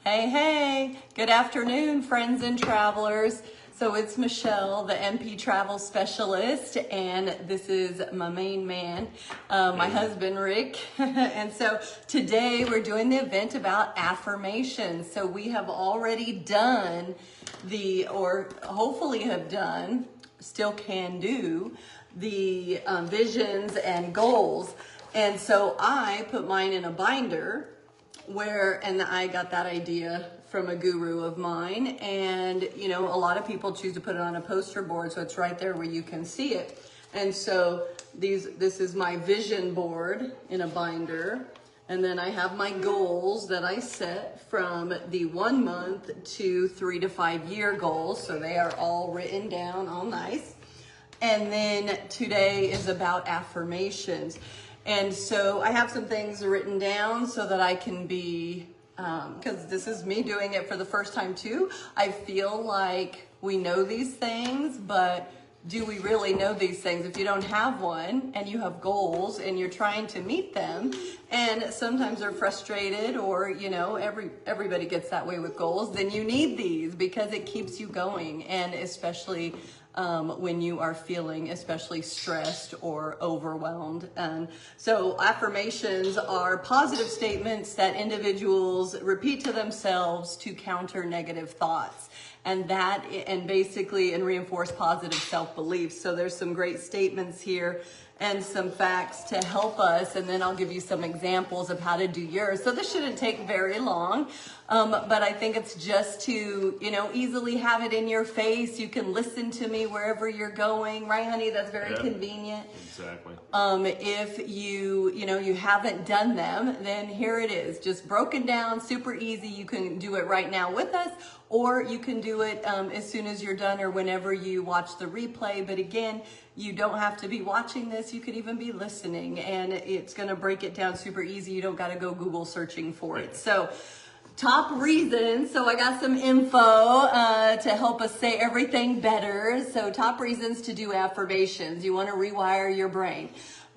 Hey, hey, good afternoon, friends and travelers. So it's Michelle, the MP travel specialist, and this is my main man, my husband, Rick. And so today we're doing the event about affirmations. So we have already done or hopefully have done, still can do, the visions and goals. And so I put mine in a binder and I got that idea from a guru of mine. And, you know, a lot of people choose to put it on a poster board, so it's right there where you can see it. And so this is my vision board in a binder. And then I have my goals that I set from the 1 month to 3 to 5 year goals. So they are all written down, all nice. And then today is about affirmations. And so I have some things written down so that I can be, because this is me doing it for the first time too. I feel like we know these things, but do we really know these things? If you don't have one and you have goals and you're trying to meet them, and sometimes they're frustrated, or, you know, everybody gets that way with goals, then you need these because it keeps you going. And especially when you are feeling especially stressed or overwhelmed. And so affirmations are positive statements that individuals repeat to themselves to counter negative thoughts. And basically reinforce positive self-belief. So there's some great statements here and some facts to help us, and then I'll give you some examples of how to do yours. So this shouldn't take very long, but I think it's just to, you know, easily have it in your face. You can listen to me wherever you're going, right, honey? That's very convenient. Exactly. If you haven't done them, then here it is, just broken down, super easy. You can do it right now with us, or you can do it as soon as you're done or whenever you watch the replay. But again, you don't have to be watching this. You could even be listening, and it's going to break it down super easy. You don't got to go Google searching for it. So top reasons. So I got some info to help us say everything better. So top reasons to do affirmations. You want to rewire your brain.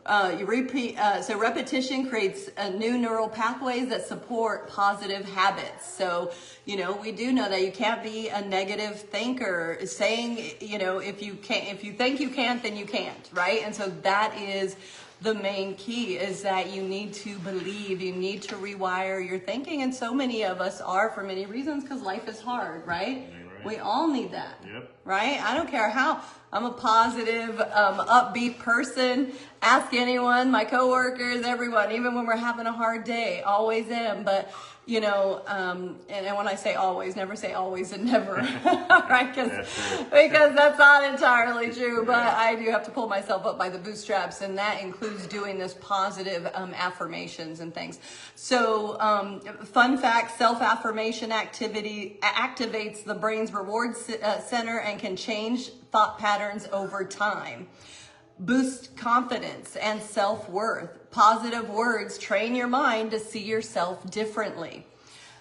You repeat, so repetition creates new neural pathways that support positive habits. So, you know, we do know that you can't be a negative thinker saying, you know, if you think you can't, then you can't, right? And so that is the main key, is that you need to believe, you need to rewire your thinking. And so many of us are, for many reasons, because life is hard, right? We all need that, right? I don't care how. I'm a positive, upbeat person. Ask anyone, my coworkers, everyone, even when we're having a hard day, always am. But, you know, and when I say always, never say always and never, right? Because that's not entirely true. But I do have to pull myself up by the bootstraps, and that includes doing this positive affirmations and things. So, fun fact, self-affirmation activity activates the brain's reward center and can change thought patterns over time. Boost confidence and self-worth. Positive words train your mind to see yourself differently.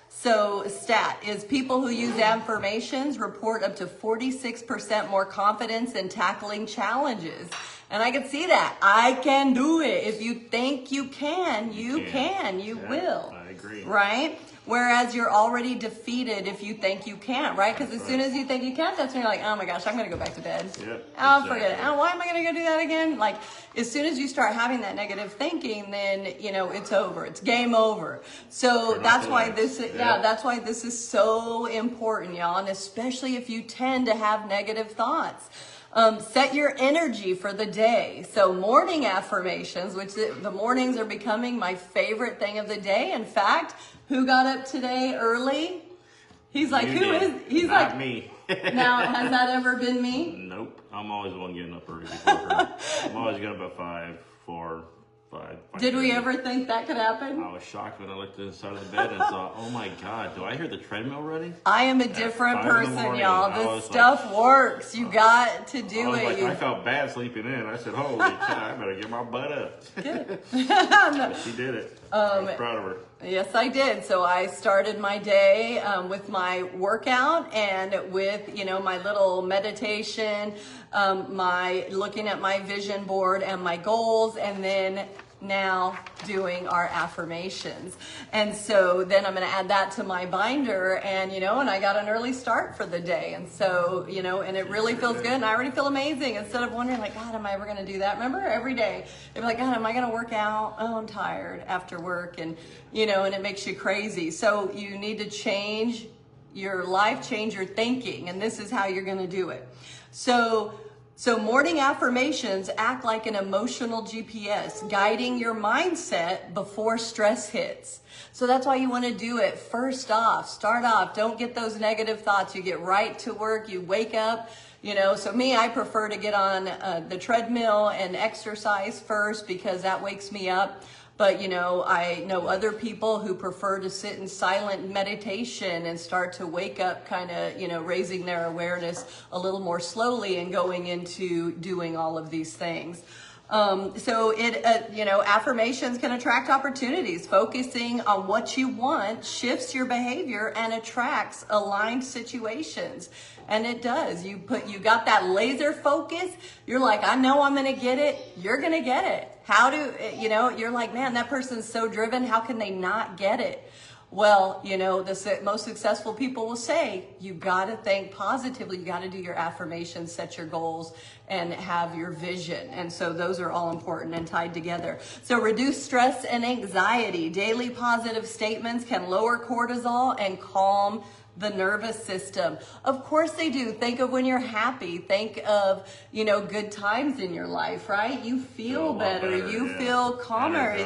So stat is people who use affirmations report up to 46% more confidence in tackling challenges. And I can see that. I can do it. If you think you can, you will. I agree. Right? Whereas you're already defeated if you think you can't, right? Because as soon as you think you can't, that's when you're like, oh my gosh, I'm going to go back to bed. Forget it. Oh, why am I going to go do that again? Like, as soon as you start having that negative thinking, then, you know, it's over. It's game over. So that's why that's why this is so important, y'all. And especially if you tend to have negative thoughts. Set your energy for the day. So morning affirmations, which the mornings are becoming my favorite thing of the day. In fact, who got up today early? He's like, he's not like me. Now, has that ever been me? Nope. I'm always the one getting up early before her. I'm always getting up at 5, 4, 5. Did we ever think that could happen? I was shocked when I looked at the side of the bed and thought, oh my God, do I hear the treadmill running? I am a different person, y'all. This stuff works. You got to do it. I felt bad sleeping in. I said, holy cow, I better get my butt up. Good. But she did it. I was proud of her. Yes, I did. So I started my day with my workout and with, you know, my little meditation, my looking at my vision board and my goals, and then now doing our affirmations. And so then I'm going to add that to my binder, and and I got an early start for the day. And so, and it really feels good, and I already feel amazing, instead of wondering like, God, am I ever going to do that? Remember, every day they'd be like, God, am I going to work out? Oh, I'm tired after work. And and it makes you crazy. So you need to change your life, change your thinking, and this is how you're going to do it. So morning affirmations act like an emotional GPS, guiding your mindset before stress hits. So that's why you want to do it first off. Start off. Don't get those negative thoughts. You get right to work. You wake up. So me, I prefer to get on the treadmill and exercise first, because that wakes me up. But, I know other people who prefer to sit in silent meditation and start to wake up kind of, raising their awareness a little more slowly and going into doing all of these things. Affirmations can attract opportunities. Focusing on what you want shifts your behavior and attracts aligned situations. And it does. You got that laser focus. You're like, I know I'm going to get it. You're going to get it. You're like, man, that person's so driven. How can they not get it? Well, the most successful people will say, you got to think positively. You got to do your affirmations, set your goals, and have your vision. And so those are all important and tied together. So reduce stress and anxiety. Daily positive statements can lower cortisol and calm the nervous system. Of course they do. Think of when you're happy. Think of, good times in your life, right? You feel better. You feel calmer.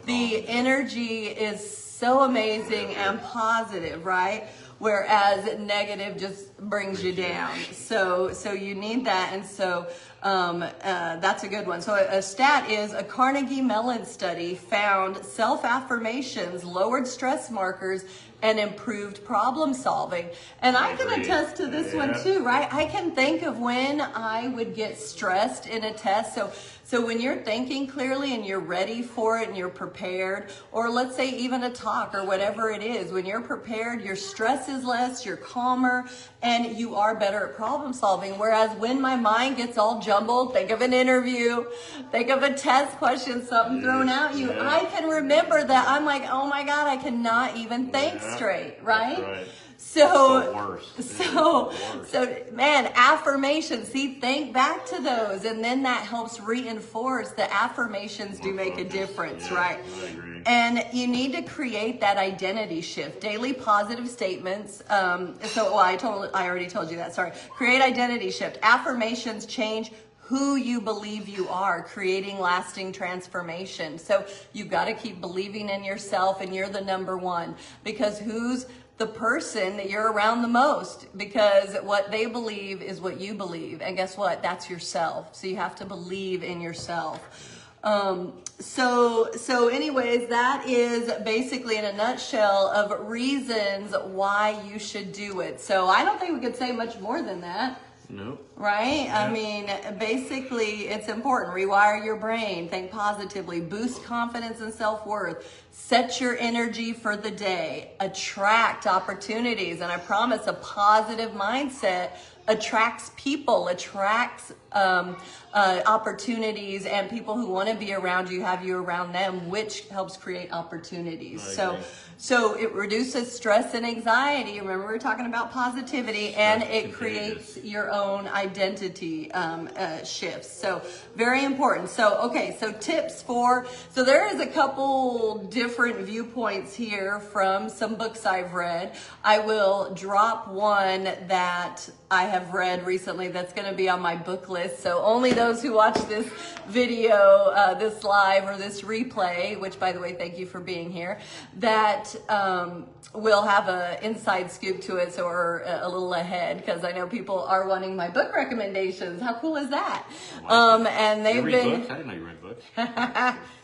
The energy is so amazing and positive, right? Whereas negative just brings you down. So you need that. And so that's a good one. So a stat is a Carnegie Mellon study found self-affirmations lowered stress markers and improved problem solving. And I can attest to this one too, right? I can think of when I would get stressed in a test. So when you're thinking clearly and you're ready for it and you're prepared, or let's say even a talk or whatever it is, when you're prepared, your stress is less, you're calmer, and you are better at problem solving. Whereas when my mind gets all jumbled, think of an interview, think of a test question, something thrown at you, I can remember that I'm like, oh my God, I cannot even think straight, right? That's right. So man, affirmations, think back to those, and then that helps reinforce the affirmations do make a difference, right? I agree. And you need to create that identity shift. Daily positive statements. I already told you that. Sorry. Create identity shift. Affirmations change who you believe you are, creating lasting transformation. So you've got to keep believing in yourself, and you're the number one, because who's the person that you're around the most, because what they believe is what you believe. And guess what? That's yourself. So you have to believe in yourself. So anyways, that is basically in a nutshell of reasons why you should do it. So I don't think we could say much more than that. Nope. Right? Yeah. I mean, basically, it's important. Rewire your brain. Think positively. Boost confidence and self-worth. Set your energy for the day. Attract opportunities. And I promise, a positive mindset attracts people, attracts opportunities, and people who want to be around you have you around them, which helps create opportunities. So it reduces stress and anxiety. Remember, we were talking about positivity, and it creates your own identity shifts. So very important. So tips so there is a couple different viewpoints here from some books I've read. I will drop one that I have read recently that's going to be on my book list. So only those who watch this video, this live or this replay, which by the way, thank you for being here, that will have an inside scoop to it, so we're a little ahead, because I know people are wanting my book recommendations. How cool is that? And they've been... Books? I didn't know you read books.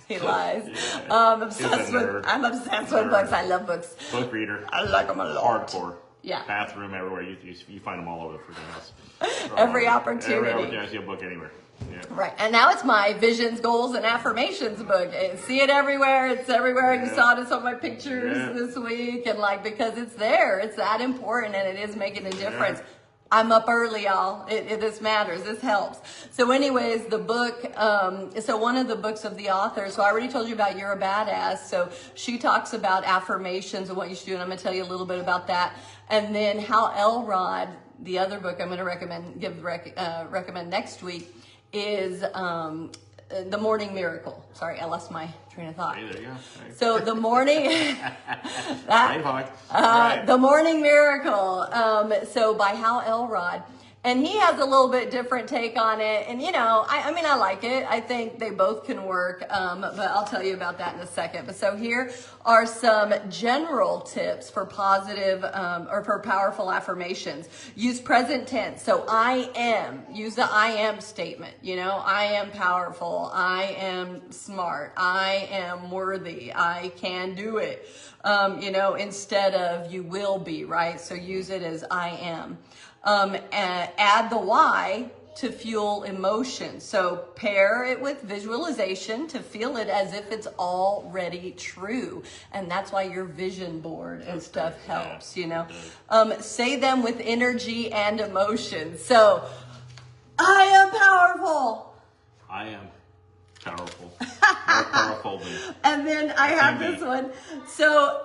He lies. Yeah. I'm obsessed with books. I love books. Book reader. I like them a lot. Hardcore. Yeah. Bathroom, everywhere. You find them all over the freaking house. Every opportunity. I see a book anywhere. Yeah. Right. And now it's my visions, goals, and affirmations book. See it everywhere. It's everywhere. You saw it in some of my pictures this week. And because it's there. It's that important, and it is making a difference. I'm up early, y'all. This matters. This helps. So anyways, the book, so one of the books of the author, so I already told you about You're a Badass. So she talks about affirmations and what you should do. And I'm going to tell you a little bit about that. And then Hal Elrod, the other book I'm going to recommend next week is The Morning Miracle. Sorry, I lost my train of thought. Hey, there you go. Hey. So the morning, Right. The Morning Miracle. So by Hal Elrod. And he has a little bit different take on it. And, you know, I mean, I like it. I think they both can work. But I'll tell you about that in a second. But so here are some general tips for positive or for powerful affirmations. Use present tense. So I am. Use the I am statement. You know, I am powerful. I am smart. I am worthy. I can do it. You know, instead of you will be, right? So use it as I am. And add the why to fuel emotion. So pair it with visualization to feel it as if it's already true. And that's why your vision board and stuff helps, you know. Say them with energy and emotion. So, I am powerful. I am powerful. More powerful than. And then I have this one. So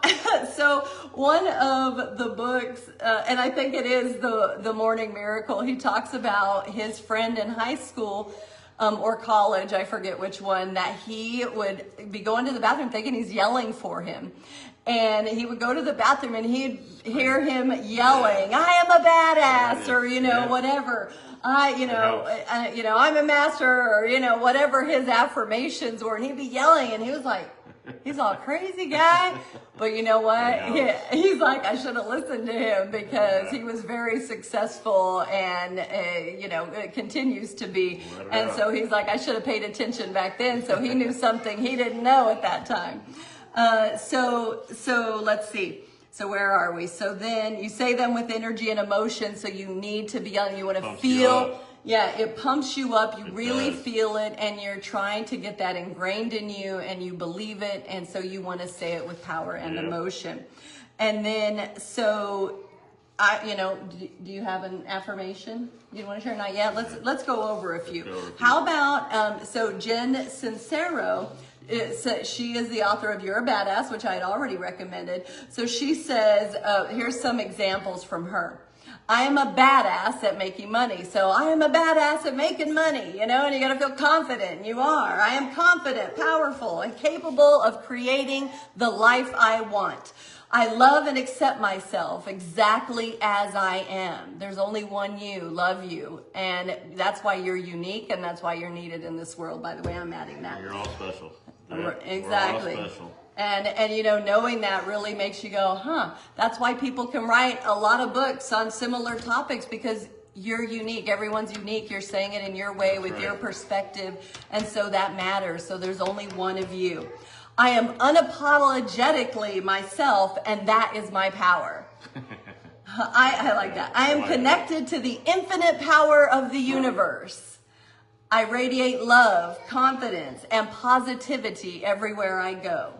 one of the books, and I think it is the Morning Miracle. He talks about his friend in high school or college, I forget which one, that he would be going to the bathroom thinking he's yelling for him. And he would go to the bathroom and he'd hear him yelling, I am a badass, or, you know, whatever. I'm a master, or, you know, whatever his affirmations were. And he'd be yelling and he was like, he's all crazy guy. But you know what? Yeah, he's like, I should have listened to him because he was very successful and, continues to be. And so he's like, I should have paid attention back then. So he knew something he didn't know at that time. So let's see. So where are we? So then you say them with energy and emotion. So you need to be young. You want to feel. Yeah, it pumps you up. You really feel it, and you're trying to get that ingrained in you, and you believe it, and so you want to say it with power and emotion. And then, so do you have an affirmation you want to share? Not yet. Let's go over a few. How about so Jen Sincero? She is the author of You're a Badass, which I had already recommended. So she says, here's some examples from her. I am a badass at making money. So I am a badass at making money, you know, and you got to feel confident. You are. I am confident, powerful, and capable of creating the life I want. I love and accept myself exactly as I am. There's only one you, love you. And that's why you're unique, and that's why you're needed in this world. By the way, I'm adding that. You're all special. Exactly. We're all special. And knowing that really makes you go, that's why people can write a lot of books on similar topics, because you're unique. Everyone's unique. You're saying it in your way with your perspective. And so that matters. So there's only one of you. I am unapologetically myself, and that is my power. I like that. I am connected to the infinite power of the universe. I radiate love, confidence, and positivity everywhere I go.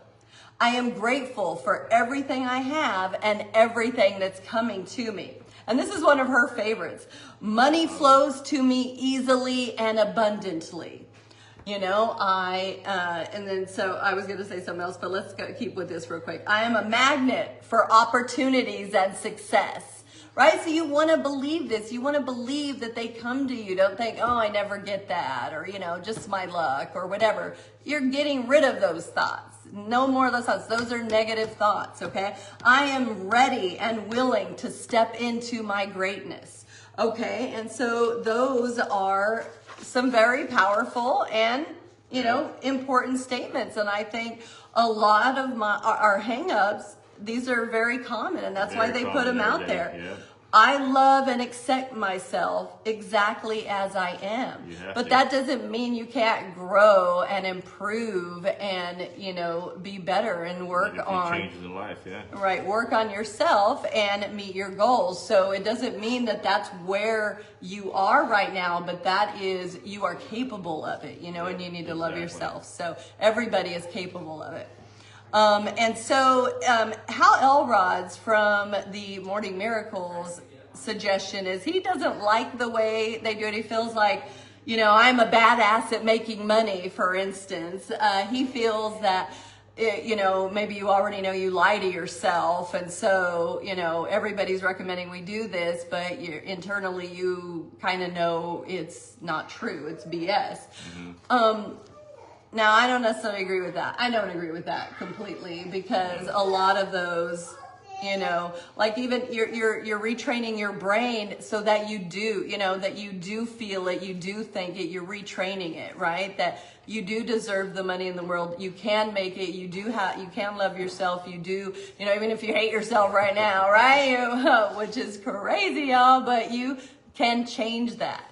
I am grateful for everything I have and everything that's coming to me. And this is one of her favorites. Money flows to me easily and abundantly. You know, and then so I was going to say something else, but let's keep with this real quick. I am a magnet for opportunities and success, right? So you want to believe this. You want to believe that they come to you. Don't think, oh, I never get that, or, just my luck or whatever. You're getting rid of those thoughts. No more of those thoughts. Those are negative thoughts, okay? I am ready and willing to step into my greatness, okay? And so those are some very powerful and, important statements. And I think a lot of our hang-ups, these are very common, and that's why they put them out there. Yeah. I love and accept myself exactly as I am. But that doesn't mean you can't grow and improve and, be better and work on changes in life, Right, work on yourself and meet your goals. So it doesn't mean that that's where you are right now, but that is, you are capable of it, and you need to love yourself. So everybody is capable of it. And so Hal Elrod's from the Morning Miracles, suggestion is he doesn't like the way they do it. He feels like, I'm a badass at making money, for instance. He feels that, maybe you already know you lie to yourself. And so, everybody's recommending we do this, but internally you kind of know it's not true. It's BS. Now, I don't necessarily agree with that. I don't agree with that completely, because a lot of those, like even you're retraining your brain so that you do, that you do feel it, you do think it, you're retraining it, right? That you do deserve the money in the world. You can make it. You can love yourself. You do, even if you hate yourself right now, right? Which is crazy, y'all, but you can change that,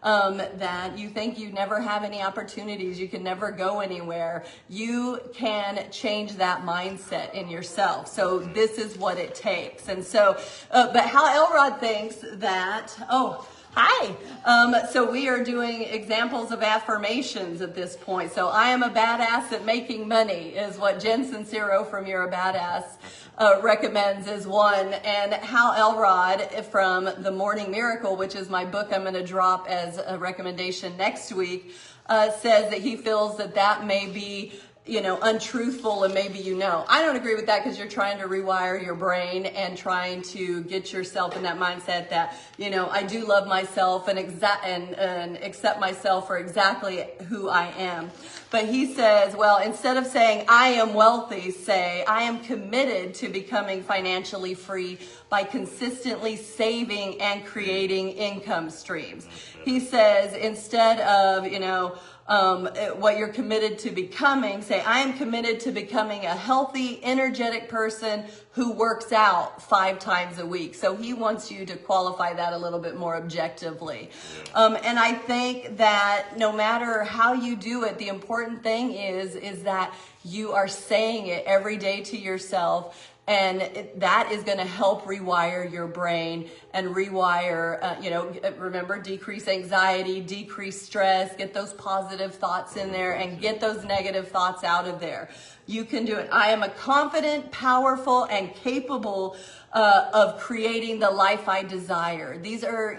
that you think you never have any opportunities, you can never go anywhere. You can change that mindset in yourself. So this is what it takes. And so, but Hal Elrod thinks that, hi. So we are doing examples of affirmations at this point. So I am a badass at making money is what Jen Sincero from You're a Badass recommends as one. And Hal Elrod from The Morning Miracle, which is my book I'm going to drop as a recommendation next week, says that he feels that may be untruthful, and maybe I don't agree with that, because you're trying to rewire your brain and trying to get yourself in that mindset that I do love myself and accept myself for exactly who I am. But he says, well, instead of saying I am wealthy, say I am committed to becoming financially free by consistently saving and creating income streams. He says, instead of what you're committed to becoming, say, I am committed to becoming a healthy, energetic person who works out 5 times a week. So he wants you to qualify that a little bit more objectively. And I think that no matter how you do it, the important thing is that you are saying it every day to yourself. And that is going to help rewire your brain and rewire, remember, decrease anxiety, decrease stress, get those positive thoughts in there and get those negative thoughts out of there. You can do it. I am a confident, powerful, and capable of creating the life I desire. These are,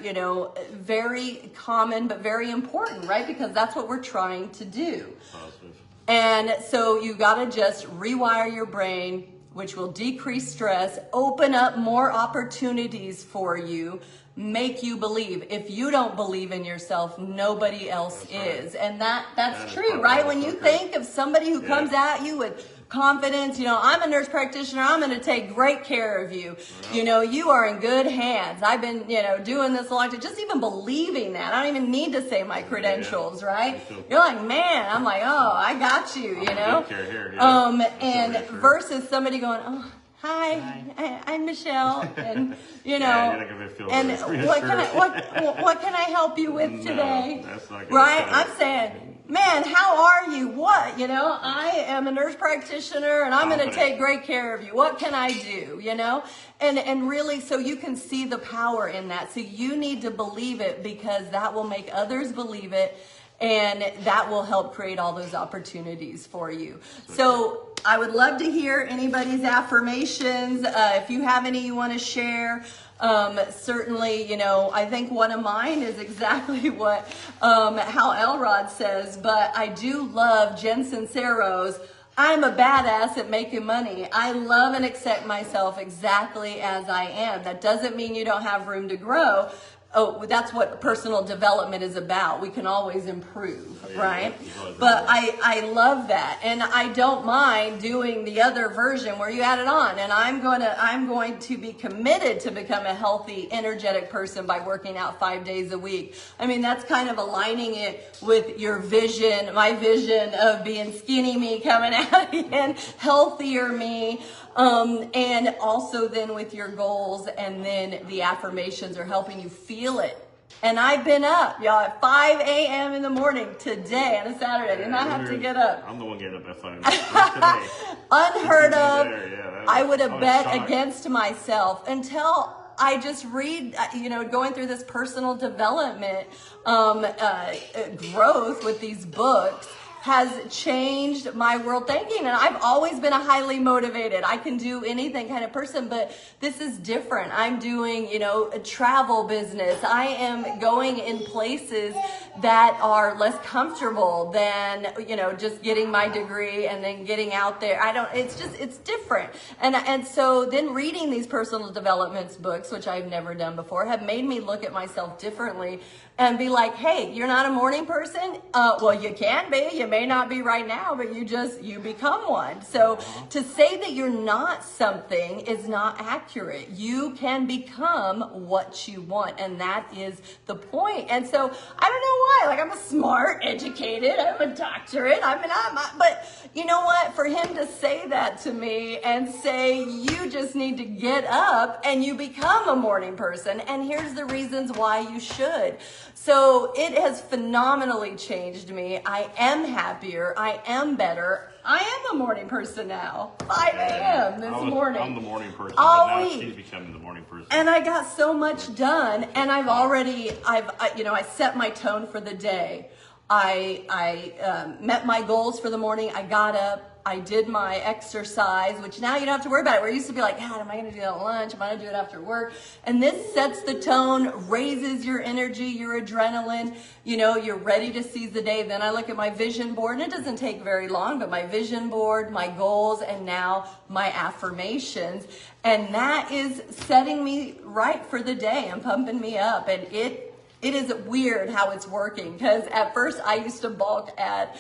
very common, but very important, right? Because that's what we're trying to do. Positive. And so you got to just rewire your brain, which will decrease stress, open up more opportunities for you, make you believe. If you don't believe in yourself, nobody else is. And that's true, right? When you think of somebody who comes at you with confidence, I'm a nurse practitioner, I'm going to take great care of you. You are in good hands. I've been, doing this a long time. Just even believing that. I don't even need to say my credentials, right? You're like, man, I'm like, oh, I got you, and versus somebody going, oh, hi, I'm Michelle, and and what can I help you with today? That's not right? I'm saying, man, how are you? What? I am a nurse practitioner and I'm going to take great care of you. What can I do? And really, so you can see the power in that. So you need to believe it, because that will make others believe it. And that will help create all those opportunities for you. So I would love to hear anybody's affirmations. If you have any you want to share, certainly, I think one of mine is exactly what Hal Elrod says, but I do love Jen Sincero's, I'm a badass at making money. I love and accept myself exactly as I am. That doesn't mean you don't have room to grow. Oh, that's what personal development is about. We can always improve, right? But I love that. And I don't mind doing the other version where you add it on. And I'm going to be committed to become a healthy, energetic person by working out 5 days a week. I mean, that's kind of aligning it with your vision, my vision of being skinny me coming out and healthier me. And also then with your goals, and then the affirmations are helping you feel it. And I've been up, y'all, at 5 a.m. in the morning today on a Saturday. I did not have to get up. I'm the one getting up at 5. Unheard of. I would have bet against myself until I just read, going through this personal development growth with these books. has changed my world thinking. And I've always been a highly motivated, I can do anything kind of person, but this is different. I'm doing, a travel business. I am going in places that are less comfortable than, just getting my degree and then getting out there. It's different. And so then reading these personal development books, which I've never done before, have made me look at myself differently and be like, hey, you're not a morning person? Well, you can be. You may not be right now, but you become one. So to say that you're not something is not accurate. You can become what you want, and that is the point. And so I don't know why. Like, I'm a smart, educated, I have a doctorate. But you know what? For him to say that to me and say, you just need to get up and you become a morning person, and here's the reasons why you should. So it has phenomenally changed me. I am happier. I am better. I am a morning person now. 5 a.m. this morning. I'm the morning person. All but now week. She's becoming the morning person. And I got so much done, and I set my tone for the day. I met my goals for the morning. I got up. I did my exercise, which now you don't have to worry about it. Where I used to be like, God, am I going to do that at lunch? Am I going to do it after work? And this sets the tone, raises your energy, your adrenaline. You're ready to seize the day. Then I look at my vision board, and it doesn't take very long, but my vision board, my goals, and now my affirmations. And that is setting me right for the day and pumping me up. And it is weird how it's working, because at first I used to balk at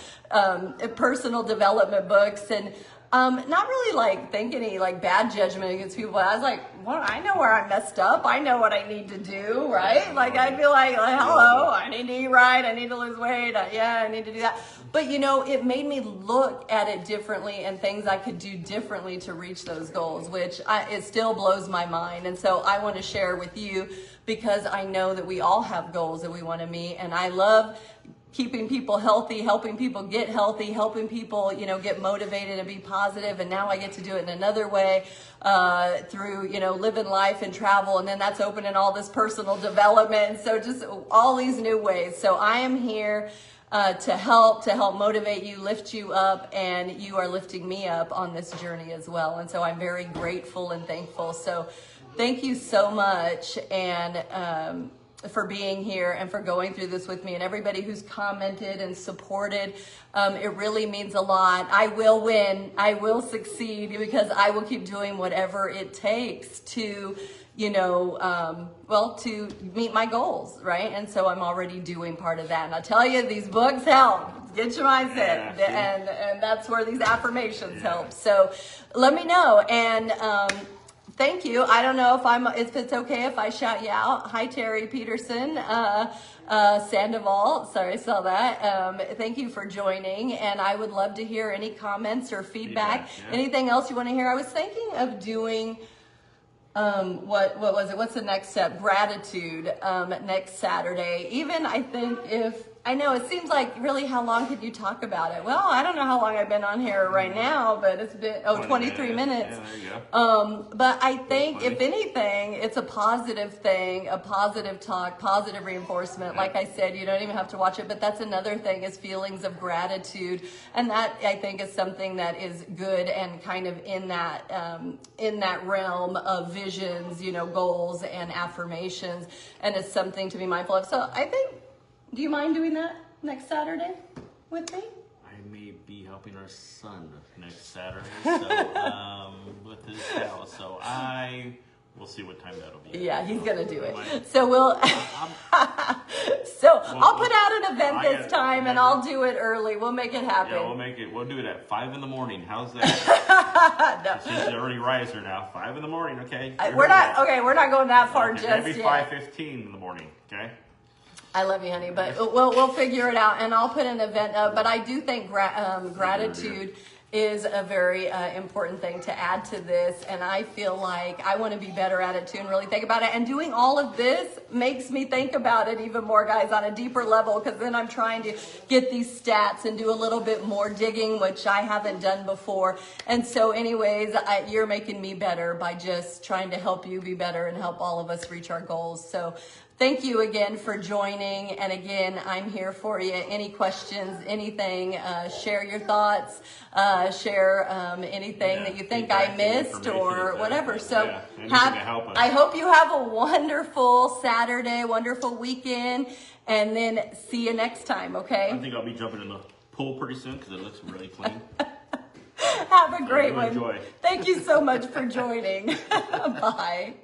personal development books and not really like think any like bad judgment against people. I was like, well, I know where I messed up. I know what I need to do, right? Like I'd be like, hello, I need to eat right. I need to lose weight. I need to do that. But it made me look at it differently and things I could do differently to reach those goals, which it still blows my mind. And so I want to share with you, because I know that we all have goals that we want to meet. And I love keeping people healthy, helping people get healthy, helping people, get motivated and be positive. And now I get to do it in another way, through, living life and travel. And then that's opening all this personal development. So just all these new ways. So I am here to help motivate you, lift you up, and you are lifting me up on this journey as well. And so I'm very grateful and thankful. So thank you so much, and for being here and for going through this with me, and everybody who's commented and supported. It really means a lot. I will win. I will succeed, because I will keep doing whatever it takes to to meet my goals, right? And so I'm already doing part of that. And I'll tell you, these books help. Get your mindset. And that's where these affirmations help. So let me know. And thank you. I don't know if it's okay if I shout you out. Hi, Terry Peterson, Sandoval. Sorry, I saw that. Thank you for joining. And I would love to hear any comments or feedback. Anything else you want to hear? I was thinking of doing what was it? What's the next step? Gratitude, next Saturday. Even I think I know it seems like really how long could you talk about it? Well, I don't know how long I've been on here right now, but it's been 23 minutes. Yeah, there you go. But I think if anything, it's a positive thing, a positive talk, positive reinforcement. Like I said, you don't even have to watch it, but that's another thing, is feelings of gratitude. And that I think is something that is good and kind of in that realm of visions, goals and affirmations. And it's something to be mindful of. So I think, do you mind doing that next Saturday with me? I may be helping our son next Saturday, so with his house. So we'll see what time that'll be. Yeah, he's gonna do it. So I'll put out an event this time, and I'll do it early. We'll make it happen. Yeah, we'll do it at 5 in the morning. How's that? No. She's already riser now. 5 in the morning. Okay. We're not going that far just maybe yet. 5:15 in the morning. Okay. I love you, honey, but we'll figure it out, and I'll put an event up. But I do think gratitude is a very important thing to add to this, and I feel like I want to be better at it too and really think about it. And doing all of this makes me think about it even more, guys, on a deeper level, because then I'm trying to get these stats and do a little bit more digging, which I haven't done before. And so anyways, you're making me better by just trying to help you be better and help all of us reach our goals. So thank you again for joining. And again, I'm here for you. Any questions, anything, share your thoughts, share anything that you think I missed or whatever. So anything to help us. I hope you have a wonderful Saturday, wonderful weekend, and then see you next time, okay? I think I'll be jumping in the pool pretty soon because it looks really clean. Have a great one. Enjoy. Thank you so much for joining. Bye.